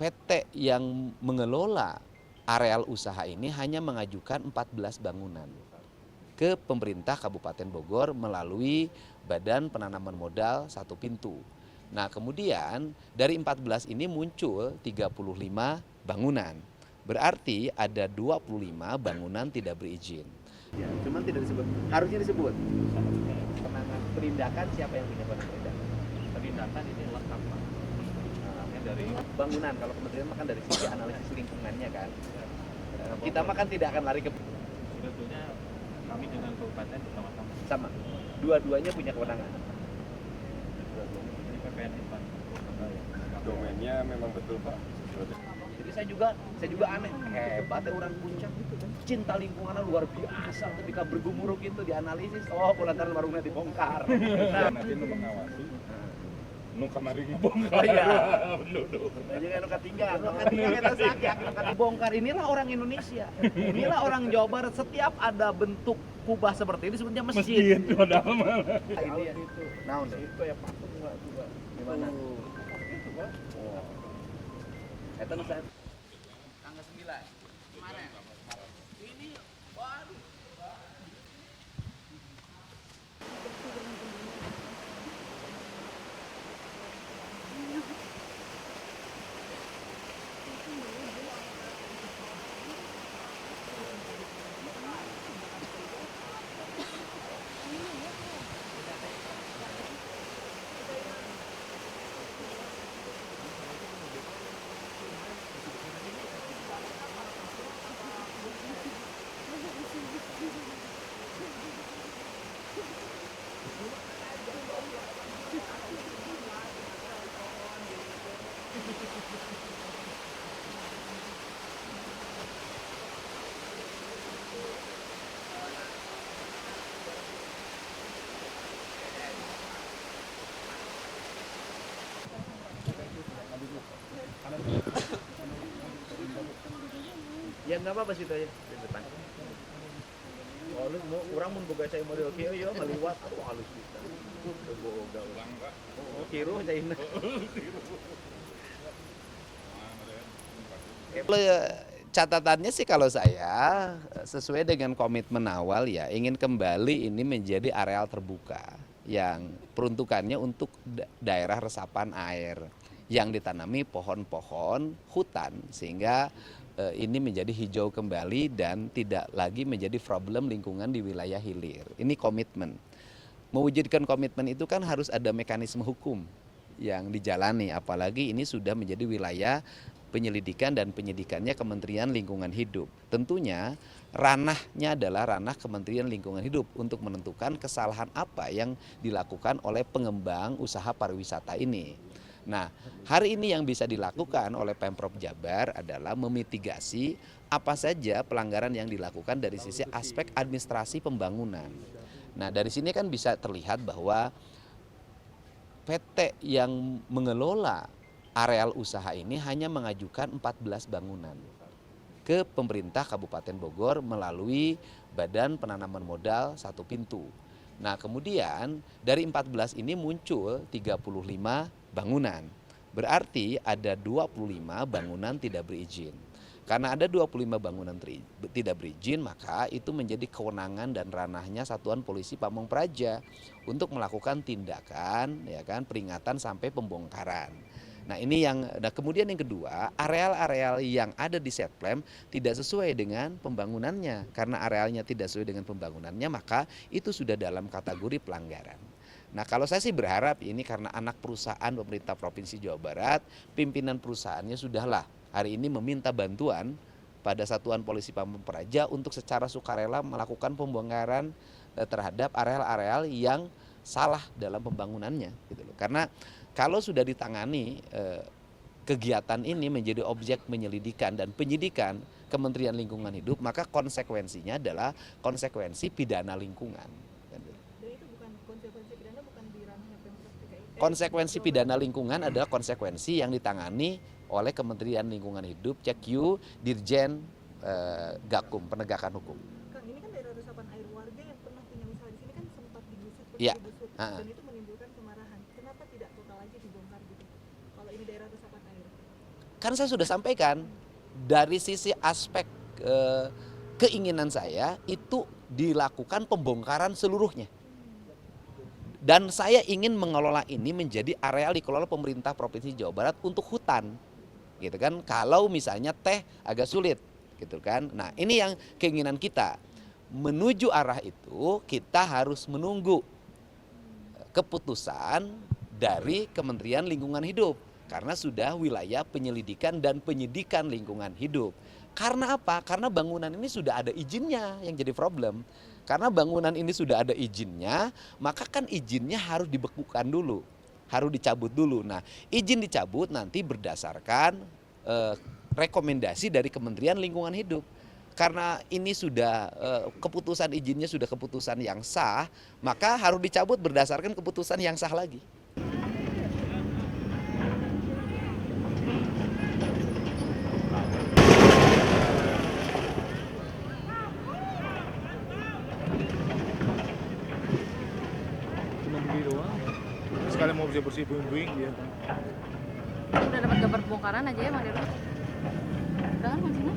PT yang mengelola areal usaha ini hanya mengajukan 14 bangunan ke pemerintah Kabupaten Bogor melalui Badan Penanaman Modal Satu Pintu. Nah, kemudian dari 14 ini muncul 35 bangunan. Berarti ada 25 bangunan tidak berizin. Ya, cuman tidak disebut. Harusnya disebut. Penanganan penindakan siapa yang punya penindakan? Penindakan ini lengkap, Pak. Dari Bangunan, kalau kementerian makan dari sisi analisis lingkungannya kan. Kita mah kan tidak akan lari ke sebetulnya kami dengan kabupaten bersama-sama. sama. Dua-duanya punya kewenangan. Ini PPN Pak. Domainnya memang betul Pak. Jadi saya juga aneh, hebat ya orang Puncak gitu kan. Cinta lingkungannya luar biasa ketika bergumuruk itu dianalisis, oh lantaran warungnya dibongkar. Nah, Nanti nu mengawasi. Nu kamari dibongkar. oh iya. Penduduk. Jadi nu katinggal kita sakit, dibongkar. Inilah orang Indonesia. Inilah orang Jawa Barat. Setiap ada bentuk kubah seperti ini sebutnya masjid. Masjid padahal mah. Ini ya. Naon Itu ya patung enggak juga. gimana? Itu Pak. Oh. Eta nu saya tanggal 9. Kemarin. Ini waduh. Ya nggak apa-apa situ aja di depan. Oh, lu mau orang mun boga saya model kieu yo ngaliwat halus bisa. Boga urang Pak. Oh, kiru caina. Catatannya sih kalau saya sesuai dengan komitmen awal ya ingin kembali ini menjadi areal terbuka yang peruntukannya untuk daerah resapan air yang ditanami pohon-pohon hutan sehingga ini menjadi hijau kembali dan tidak lagi menjadi problem lingkungan di wilayah hilir. Ini komitmen. Mewujudkan komitmen itu kan harus ada mekanisme hukum yang dijalani, apalagi ini sudah menjadi wilayah penyelidikan dan penyidikannya Kementerian Lingkungan Hidup. Tentunya ranahnya adalah ranah Kementerian Lingkungan Hidup untuk menentukan kesalahan apa yang dilakukan oleh pengembang usaha pariwisata ini. Nah, hari ini yang bisa dilakukan oleh Pemprov Jabar adalah memitigasi apa saja pelanggaran yang dilakukan dari sisi aspek administrasi pembangunan. Nah, dari sini kan bisa terlihat bahwa PT yang mengelola areal usaha ini hanya mengajukan 14 bangunan ke pemerintah Kabupaten Bogor melalui Badan Penanaman Modal Satu Pintu. Nah, kemudian dari 14 ini muncul 35 bangunan. Berarti ada 25 bangunan tidak berizin. Karena ada 25 bangunan tidak berizin, maka itu menjadi kewenangan dan ranahnya Satuan Polisi Pamong Praja untuk melakukan tindakan ya kan peringatan sampai pembongkaran. Nah, ini kemudian yang kedua, areal-areal yang ada di Setplem tidak sesuai dengan pembangunannya. Karena arealnya tidak sesuai dengan pembangunannya, maka itu sudah dalam kategori pelanggaran. Nah, kalau saya sih berharap ini karena anak perusahaan pemerintah Provinsi Jawa Barat, pimpinan perusahaannya sudahlah hari ini meminta bantuan pada Satuan Polisi Pamong Praja untuk secara sukarela melakukan pembongkaran terhadap areal-areal yang salah dalam pembangunannya gitu loh. Karena kalau sudah ditangani kegiatan ini menjadi objek penyelidikan dan penyidikan Kementerian Lingkungan Hidup, maka konsekuensinya adalah konsekuensi pidana lingkungan. Jadi itu bukan konsekuensi pidana, bukan di ranahnya Pemprov DKI. Konsekuensi pidana lingkungan adalah konsekuensi yang ditangani oleh Kementerian Lingkungan Hidup, CQ, Dirjen Gakum, Penegakan Hukum. Kang, ini kan daerah resapan air warga yang pernah punya usaha di sini kan sempat digusur, Iya. dan itu menimbulkan kemarahan. Kenapa tidak total aja dibongkar gitu? Kalau ini daerah resapan air. Kan saya sudah sampaikan dari sisi aspek keinginan saya itu dilakukan pembongkaran seluruhnya. Dan saya ingin mengelola ini menjadi areal dikelola pemerintah Provinsi Jawa Barat untuk hutan. Gitu kan. Kalau misalnya teh agak sulit gitu kan. Nah, ini yang keinginan kita. Menuju arah itu kita harus menunggu keputusan dari Kementerian Lingkungan Hidup karena sudah wilayah penyelidikan dan penyidikan lingkungan hidup. Karena apa? Karena bangunan ini sudah ada izinnya yang jadi problem. Karena bangunan ini sudah ada izinnya, maka kan izinnya harus dibekukan dulu, harus dicabut dulu. Nah, izin dicabut nanti berdasarkan rekomendasi dari Kementerian Lingkungan Hidup. Karena ini sudah keputusan izinnya sudah keputusan yang sah, maka harus dicabut berdasarkan keputusan yang sah lagi. Cuma beli doang. Sekali mau bersih-bersih puing-puing dia. Udah dapat gambar pembongkaran aja ya Mang Deru? Udah kan maksudnya?